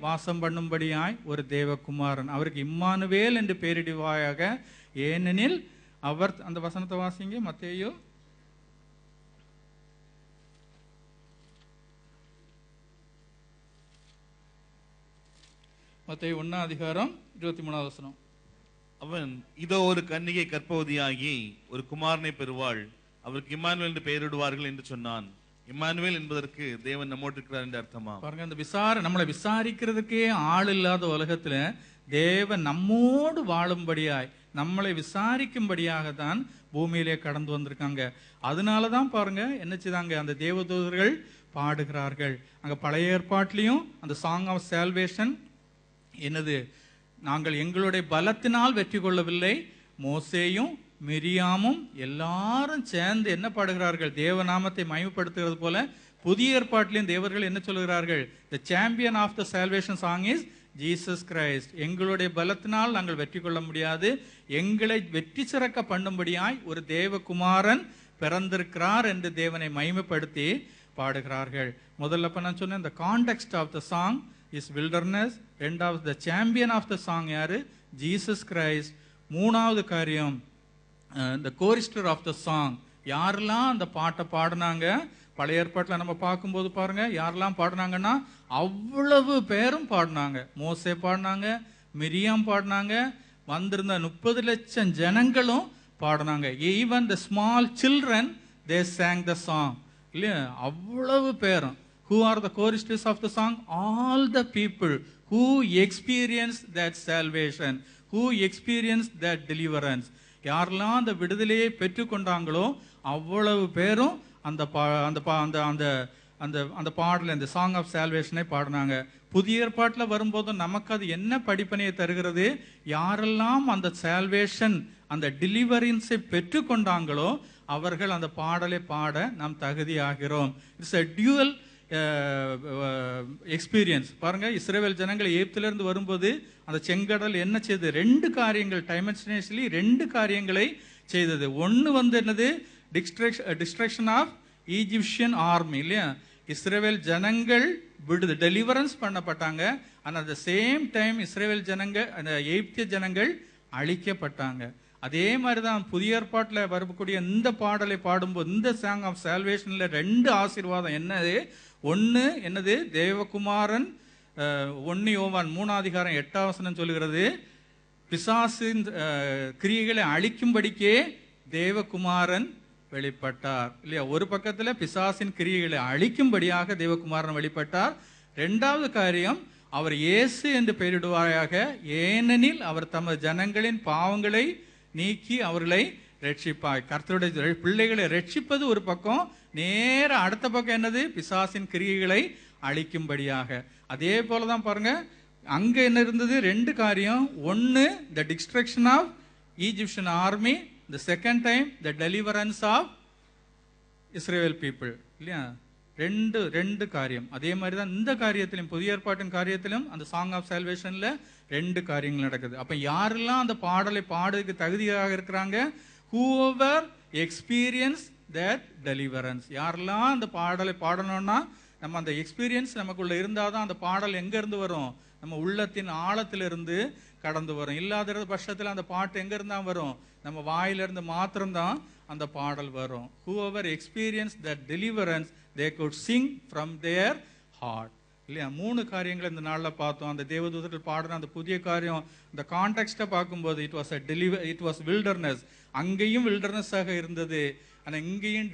வாசம் பண்ணும்படியாய் ஒரு தேவகுமாரன், அவருக்கு இம்மானுவேல் என்று பெயரிடுவாயாக, ஏனெனில் அவர், அந்த வசனத்தை வாசிங்க, மத்தேயு மத்தேயு 1:23. அவன், இதோ ஒரு கன்னிகை கர்ப்பவதியாகி ஒரு குமாரனை பெறுவாள், அவருக்கு இம்மானுவேல் என்று பெயரிடுவார்கள் என்று சொன்னான். இம்மானுவேல் என்பதற்கு தேவன் நம்மோடு இருக்கிறார் என்று அர்த்தமா? பாருங்க, அந்த நம்மளை விசாரிக்கிறதுக்கே ஆள் இல்லாத உலகத்துல தேவன் நம்மோடு வாழும்படியாய், நம்மளை விசாரிக்கும்படியாக தான் பூமியிலே கடந்து வந்திருக்காங்க. அதனாலதான் பாருங்க என்ன செய்தாங்க, அந்த தேவதூதர்கள் பாடுகிறார்கள். அங்க பழைய ஏற்பாட்டிலையும் அந்த சாங் ஆஃப் சால்வேஷன் என்னது, நாங்கள் எங்களுடைய பலத்தினால் வெற்றி கொள்ளவில்லை, மோசேயும் மிரியாமும் எல்லாரும் சேர்ந்து என்ன பாடுகிறார்கள், தேவநாமத்தை மகிமைப்படுத்துகிறது போல புதிய ஏற்பாட்டிலையும் தேவர்கள் என்ன சொல்கிறார்கள், the champion of the salvation song is Jesus Christ. எங்களுடைய பலத்தினால் நாங்கள் வெற்றி கொள்ள முடியாது, எங்களை வெற்றி சிறக்க பண்ணும்படியாய் ஒரு தேவகுமாரன் பிறந்திருக்கிறார் என்று தேவனை மகிமைப்படுத்தி பாடுகிறார்கள். முதல்ல நான் சொன்னேன், the context of the song is wilderness. ரெண்டாவது, the champion of the song யாரு, ஜீசஸ் கிரைஸ்ட். மூணாவது காரியம், the chorister of the song, யாரெல்லாம் அந்த பாட்டை பாடினாங்க. பழைய ஏற்பாட்டில் நம்ம பார்க்கும்போது பாருங்க, யாரெல்லாம் பாடினாங்கன்னா அவ்வளவு பேரும் பாடினாங்க. மோசே பாடினாங்க, மிரியாம் பாடினாங்க, வந்திருந்த 30 லட்சம் ஜனங்களும் பாடினாங்க. Even the small children they sang the song, இல்லையா? அவ்வளவு பேரும். Who are the choristers of the song? All the people who experienced that salvation, who experienced that deliverance. யாரெல்லாம் அந்த விடுதலையை பெற்றுக்கொண்டாங்களோ அவ்வளவு பேரும் அந்த அந்த பாடல, இந்த சாங் ஆஃப் சால்வேஷனை பாடினாங்க. புதிய ஏற்பாட்டில் வரும்போது நமக்கு அது என்ன படிப்பனையை தருகிறது, யாரெல்லாம் அந்த சால்வேஷன், அந்த டெலிவரன்ஸை பெற்றுக்கொண்டாங்களோ அவர்கள் அந்த பாடலை பாட நாம் தகுதியாகிறோம். It's a dual experience. பாருங்க, இஸ்ரவேல் ஜனங்கள் எகிப்திலிருந்து வரும்போது அந்த செங்கடல் என்ன செய்தது, 2 காரியங்கள், டைமென்ஷனலி 2 காரியங்களை செய்தது. ஒன்று என்னது, டிஸ்ட்ரக்ஷன் ஆஃப் ஈஜிப்சியன் ஆர்மி, இல்லையா? இஸ்ரவேல் ஜனங்கள் டெலிவரன்ஸ் பண்ணப்பட்டாங்க. ஆனால் அட் த சேம் டைம் இஸ்ரவேல் ஜனங்கள், அந்த எகிப்திய ஜனங்கள் அழிக்கப்பட்டாங்க. அதே மாதிரி தான் புதிய ஏற்பாட்டில் வரக்கூடிய இந்த பாடலை பாடும்போது, இந்த சாங் ஆஃப் சால்வேஷன்ல 2 ஆசீர்வாதம் என்னது. ஒன்று என்னது, தேவகுமாரன், 1 யோவான் 3:8 சொல்லுகிறது, பிசாசின் கிரியைகளை அழிக்கும்படிக்கே தேவகுமாரன் வெளிப்பட்டார், இல்லையா? ஒரு பக்கத்தில் பிசாசின் கிரியைகளை அழிக்கும்படியாக தேவகுமாரன் வெளிப்பட்டார். 2வது காரியம், அவர் இயேசு என்று பெயரிடுவாயாக, ஏனெனில் அவர் தமது ஜனங்களின் பாவங்களை நீக்கி அவர்களை ரட்சிப்பாய். கர்த்தருடைய பிள்ளைகளை ரட்சிப்பது ஒரு பக்கம், நேர அடுத்த பக்கம் என்னது, பிசாசின் கிரியைகளை அழிக்கும்படியாக. அதே போலதான் பாருங்க, அங்க என்ன இருந்தது, 2 காரியம். ஒன்னு, the destruction of Egyptian army, the second time the deliverance of Israel people, இல்லையா? 2 காரியம். அதே மாதிரி தான் இந்த காரியத்திலும், புதிய ஏற்பாட்டின் காரியத்திலும், அந்த சாங் ஆஃப் சால்வேஷன்ல 2 காரியங்கள் நடக்குது. அப்ப யாரெல்லாம் அந்த பாடலை பாடுறதுக்கு தகுதியாக இருக்கிறாங்க, whoever experience that deliverance. யாரெல்லாம் அந்த பாடலை பாடணும்னா, நம்ம அந்த எக்ஸ்பீரியன்ஸ் நமக்குள்ள இருந்தாதான் அந்த பாடல் எங்க இருந்து வரும், நம்ம உள்ளத்தின் ஆழத்திலிருந்து கடந்து வரும். இல்லாத பட்சத்தில் அந்த பாட்டு எங்க இருந்தா வரும், நம்ம வாயிலிருந்து மாத்திரம்தான் அந்த பாடல் வரும். whoever experience that deliverance, they could sing from their heart, இல்லையா? 3 காரியங்கள் இந்த நாளில் பார்த்தோம். அந்த தேவதூதர்கள் பாடுற அந்த புதிய காரியம், இந்த கான்டெக்ஸ்டை பார்க்கும்போது இட் வாஸ் வில்டர்னஸ். அங்கேயும் வில்டர்னஸாக இருந்தது, ஆனால் இங்கேயும்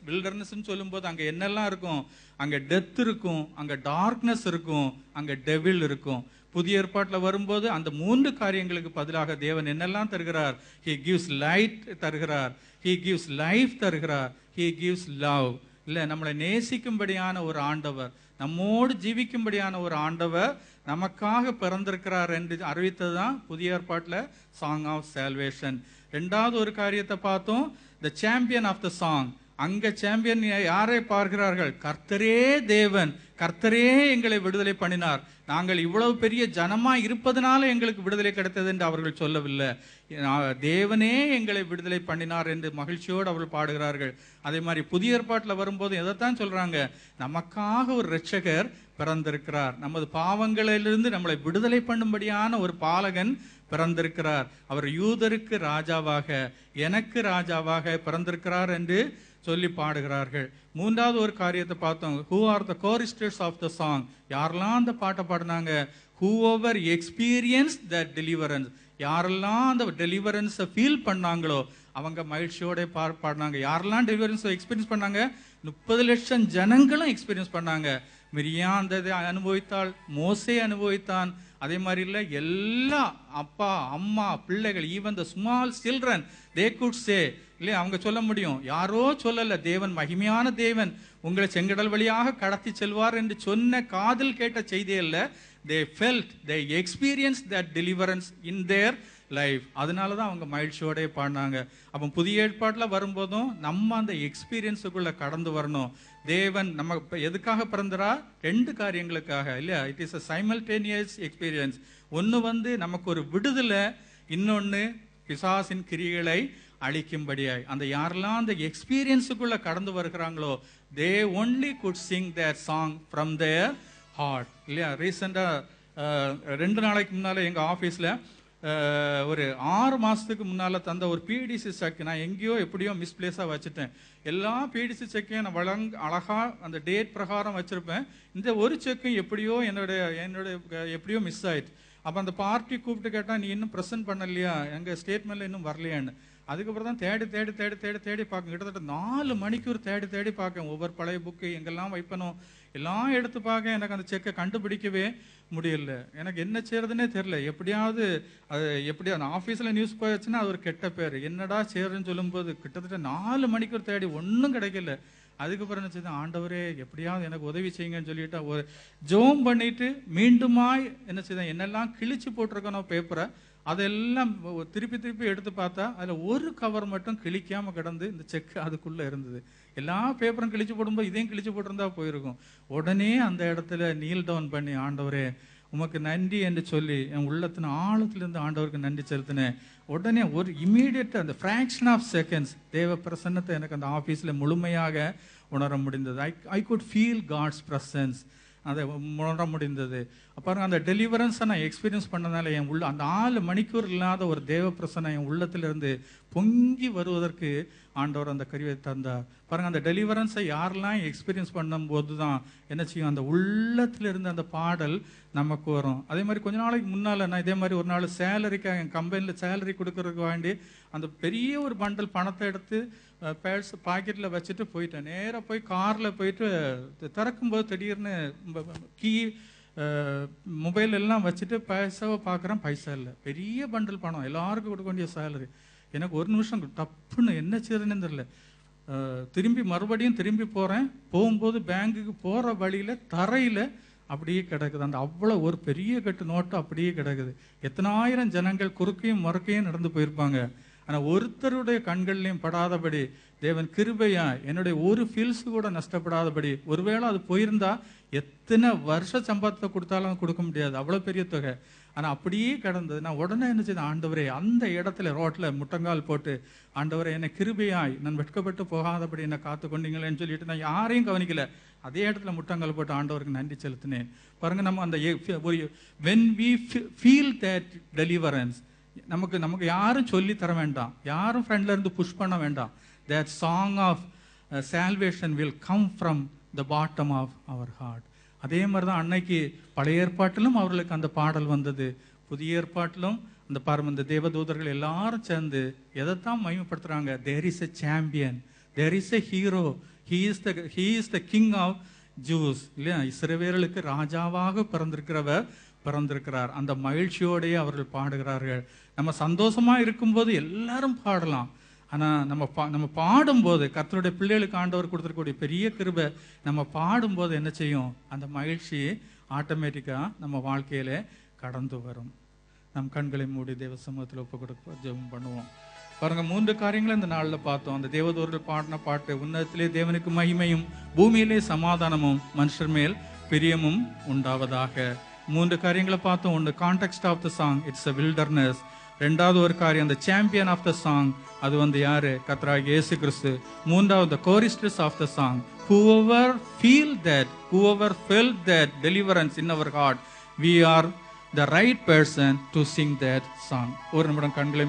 வில்டர்னஸ்ன்னு சொல்லும்போது அங்கே என்னெல்லாம் இருக்கும், அங்கே டெத் இருக்கும், அங்கே டார்க்னஸ் இருக்கும், அங்கே டெவில் இருக்கும். புதிய ஏற்பாட்டில் வரும்போது அந்த 3 காரியங்களுக்கு பதிலாக தேவன் என்னெல்லாம் தருகிறார், he gives light தருகிறார், he gives life தருகிறார், he gives love. இல்லை, நம்மளை நேசிக்கும்படியான ஒரு ஆண்டவர், நம்மோடு ஜீவிக்கும்படியான ஒரு ஆண்டவர் நமக்காக பிறந்திருக்கிறார் என்று அறிவித்தது தான் புதிய ஏற்பாட்டில் சாங் ஆஃப் சால்வேஷன். 2வது ஒரு காரியத்தை பார்த்தோம், the champion of the song. அங்க சாம்பியன் யாரை பார்க்கிறார்கள், கர்த்தரே தேவன், கர்த்தரே எங்களை விடுதலை பண்ணினார். நாங்கள் இவ்வளவு பெரிய ஜனமா இருப்பதனால எங்களுக்கு விடுதலை கிடைத்தது என்று அவர்கள் சொல்லவில்லை, தேவனே எங்களை விடுதலை பண்ணினார் என்று மகிழ்ச்சியோடு அவர்கள் பாடுகிறார்கள். அதே மாதிரி புதிய ஏற்பாட்டில் வரும்போது எதைத்தான் சொல்றாங்க, நமக்காக ஒரு இரட்சகர் பிறந்திருக்கிறார். நமது பாவங்களிலிருந்து நம்மளை விடுதலை பண்ணும்படியான ஒரு பாலகன் பிறந்திருக்கிறார். அவர் யூதருக்கு ராஜாவாக, எனக்கு ராஜாவாக பிறந்திருக்கிறார் என்று சொல்லி பாடுகிறார்கள். மூன்றாவது ஒரு காரியத்தை பார்த்தோம். Who are the choristers of the song? யாரெல்லாம் அந்த பாட்டை பாடினாங்க? whoever experienced that deliverance, யாரெல்லாம் அந்த டெலிவரன்ஸை ஃபீல் பண்ணாங்களோ அவங்க மகிழ்ச்சியோட பாடினாங்க. யாரெல்லாம் டெலிவரன்ஸை எக்ஸ்பீரியன்ஸ் பண்ணாங்க? 30 லட்சம் ஜனங்களும் எக்ஸ்பீரியன்ஸ் பண்ணாங்க. மிரியாம் அந்த இதை அனுபவித்தாள், மோசே அனுபவித்தான். அதே மாதிரி இல்லை, எல்லா அப்பா அம்மா பிள்ளைகள், even the small children they good சே, இல்லையா, அவங்க சொல்ல முடியும். யாரோ சொல்லல, தேவன் மகிமையான தேவன் உங்களை செங்கடல் வழியாக கடத்தி செல்வார் என்று சொன்ன காதில் கேட்ட செய்தி அல்ல. they felt, they experienced that deliverance in their life. அதனால தான் அவங்க மகிழ்ச்சியோடய பாடினாங்க. அப்போ புதிய ஏற்பாட்டில் வரும்போதும் நம்ம அந்த எக்ஸ்பீரியன்ஸுக்குள்ளே கடந்து வரணும். தேவன் நம்ம எதுக்காக பிறந்தரா? 2 காரியங்களுக்காக, இல்லையா? It is a simultaneous experience. ஒன்று நமக்கு ஒரு விடுதலை, இன்னொன்று பிசாசின் கிரிகளை அழிக்கும்படியாய். அந்த யாரெல்லாம் அந்த எக்ஸ்பீரியன்ஸுக்குள்ளே கடந்து வருகிறாங்களோ they only could sing their song from their heart, இல்லையா? ரீசெண்டாக 2 நாளைக்கு முன்னால் எங்கள் ஆஃபீஸில் ஒரு 6 மாதத்துக்கு முன்னால் தந்த ஒரு பிடிசி செக் நான் எங்கேயோ எப்படியோ மிஸ்பிளேஸாக வச்சுட்டேன். எல்லா பிடிசி செக்கையும் நான் அழகாக அந்த டேட் பிரகாரம் வச்சுருப்பேன். இந்த ஒரு செக்கும் எப்படியோ என்னுடைய எப்படியோ மிஸ் ஆயிடுச்சு. அப்போ அந்த பார்ட்டி கூப்பிட்டு கேட்டால், நீ இன்னும் ப்ரெசென்ட் பண்ணலையா, எங்கள் ஸ்டேட்மெண்ட்டில் இன்னும் வரலையான்னு. அதுக்கப்புறம் தான் தேடி பார்க்க, கிட்டத்தட்ட 4 மணிக்கூர் தேடி பார்க்கேன். ஒவ்வொரு பழைய புக்கு எங்கெல்லாம் வைப்பனும் எல்லாம் எடுத்து பார்க்க, எனக்கு அந்த செக்கை கண்டுபிடிக்கவே முடியல. எனக்கு என்ன செய்யறதுன்னே தெரியல. எப்படியாவது அது அந்த ஆஃபீஸில் நியூஸ் போயிடுச்சுன்னா அது ஒரு கெட்ட பேர். என்னடா செய்யறதுன்னு சொல்லும்போது கிட்டத்தட்ட 4 மணிக்கூர் தேடி ஒன்றும் கிடைக்கல. அதுக்கப்புறம் என்ன செய்த, ஆண்டவரே எப்படியாவது எனக்கு உதவி செய்யுங்கன்னு சொல்லிட்டு ஒரு ஜோம் பண்ணிட்டு மீண்டுமாய் என்ன செய்தேன், என்னெல்லாம் கிழிச்சு போட்டிருக்கணும் பேப்பரை அதெல்லாம் திருப்பி எடுத்து பார்த்தா அதில் ஒரு கவர் மட்டும் கிழிக்காமல் கிடந்து இந்த செக் அதுக்குள்ளே இருந்தது. எல்லா பேப்பரும் கிழிச்சு போடும்போது இதையும் கிழிச்சு போட்டிருந்தா போயிருக்கும். உடனே அந்த இடத்துல நீல் டவுன் பண்ணி, ஆண்டவரே உமக்கு நன்றி என்று சொல்லி என் உள்ளத்தின் ஆழத்திலிருந்து ஆண்டவருக்கு நன்றி செலுத்தினேன். உடனே ஒரு இமீடியட்டாக அந்த ஃப்ராக்ஷன் ஆஃப் செகண்ட்ஸ் தேவ பிரசன்னத்தை எனக்கு அந்த ஆஃபீஸில் முழுமையாக உணர முடிந்தது. I could feel God's presence, அதை உணர முடிந்தது. அப்புறம் அந்த டெலிவரன்ஸை நான் எக்ஸ்பீரியன்ஸ் பண்ணனால என் உள்ள அந்த 4 மணிக்கூர் இல்லாத ஒரு தேவ பிரசனை என் உள்ளத்திலிருந்து பொங்கி வருவதற்கு ஆண்டவர் அந்த கருவியை தந்தார். பாருங்க, அந்த டெலிவரன்ஸை யாரெல்லாம் எக்ஸ்பீரியன்ஸ் பண்ணும்போது தான் என்ன செய்யும், அந்த உள்ளத்திலிருந்து அந்த பாடல் நமக்கு வரும். அதே மாதிரி கொஞ்ச நாளைக்கு முன்னால் நான் இதே மாதிரி ஒரு நாள் சேலரிக்காக என் கம்பெனியில் சேலரி கொடுக்கறதுக்கு வேண்டி அந்த பெரிய ஒரு பண்டல் பணத்தை எடுத்து பேர்ஸ் பாக்கெட்டில் வச்சுட்டு போயிட்டேன். நேராக போய் காரில் போயிட்டு திறக்கும்போது திடீர்னு கீ மொபைல் எல்லாம் வச்சுட்டு பைசாவை பார்க்குறேன், பைசா இல்லை. பெரிய பண்டல் பணம், எல்லாருக்கும் கொடுக்க வேண்டிய சேலரி. எனக்கு ஒரு நிமிஷம் டப்புன்னு என்ன செய்யறதுன்னு தெரியல. மறுபடியும் திரும்பி போகிறேன். போகும்போது பேங்குக்கு போகிற வழியில் தரையில் அப்படியே கிடக்குது. அந்த அவ்வளோ ஒரு பெரிய கட்டு நோட்டு அப்படியே கிடக்குது. எத்தனாயிரம் ஜனங்கள் குறுக்கையும் மறுக்கையும் நடந்து போயிருப்பாங்க. ஆனால் ஒருத்தருடைய கண்கள்லையும் படாதபடி தேவன் கிருபையா என்னுடைய ஒரு ஃபீல்ஸு கூட நஷ்டப்படாதபடி, ஒருவேளை அது போயிருந்தா எத்தனை வருஷ சம்பளத்தை கொடுத்தாலும் கொடுக்க முடியாது, அவ்வளோ பெரிய தொகை. ஆனால் அப்படியே கிடந்தது. நான் உடனே என்ன செய்தேன், ஆண்டவரே அந்த இடத்துல ரோட்டில் முட்டங்கால் போட்டு, ஆண்டவரே என்னை கிருபையாய் நான் வெட்கப்பட்டு போகாதபடி என்னை காத்து கொண்டீங்களேன்னு சொல்லிட்டு நான் யாரையும் கவனிக்கல. அதே இடத்துல முட்டங்கால் போட்டு ஆண்டவருக்கு நன்றி செலுத்தினேன். பாருங்க, நம்ம அந்த when we feel that deliverance, நமக்கு யாரும் சொல்லி தர வேண்டாம், யாரும் ஃப்ரெண்ட்ல இருந்து புஷ் பண்ண வேண்டாம். that song of salvation will come from the bottom of our heart. அதே மாதிரி தான் அன்னைக்கு பழைய ஏற்பாட்டிலும் அவர்களுக்கு அந்த பாடல் வந்தது, புதிய ஏற்பாட்டிலும் அந்த பாருங்க இந்த தேவதூதர்கள் எல்லாரும் சேர்ந்து எதைத்தான் மகிமைப்படுத்துறாங்க. there is a champion, there is a hero, he is the king of Jews, இல்லையா? இஸ்ரவேலுக்கு ராஜாவாக பிறந்திருக்கிறார். அந்த மகிழ்ச்சியோடையே அவர்கள் பாடுகிறார்கள். நம்ம சந்தோஷமா இருக்கும்போது எல்லாரும் பாடலாம். ஆனால் நம்ம பாடும்போது கர்த்தருடைய பிள்ளைகளுக்கு ஆண்டவர் கொடுத்துருக்கக்கூடிய பெரிய கிருபை, நம்ம பாடும்போது என்ன செய்யும், அந்த மகிழ்ச்சி ஆட்டோமேட்டிக்காக நம்ம வாழ்க்கையில கடந்து வரும். நம் கண்களை மூடி தேவ சமூகத்தில் ஒப்பு கொடுக்க ஜெபம் பண்ணுவோம். பாருங்க, 3 காரியங்களை இந்த நாளில் பார்த்தோம். அந்த தேவதூர்கள் பாடின பாட்டு, உன்னதத்திலே தேவனுக்கு மகிமையும் பூமியிலே சமாதானமும் மனுஷர் மேல் பிரியமும் உண்டாவதாக. 3 காரியங்களை பார்த்தோம். ஒன்று, context of the song, it's a wilderness. ரெண்டாவது ஒரு காரியம், அந்த சாம்பியன் ஆஃப் த சாங், அது வந்து யாரு? கர்த்தராகிய இயேசு கிறிஸ்து. மூன்றாவது choristers of the song, whoever felt that deliverance in our heart, we are the right person to sing that song. ஒரு நிமிடம் கண்களை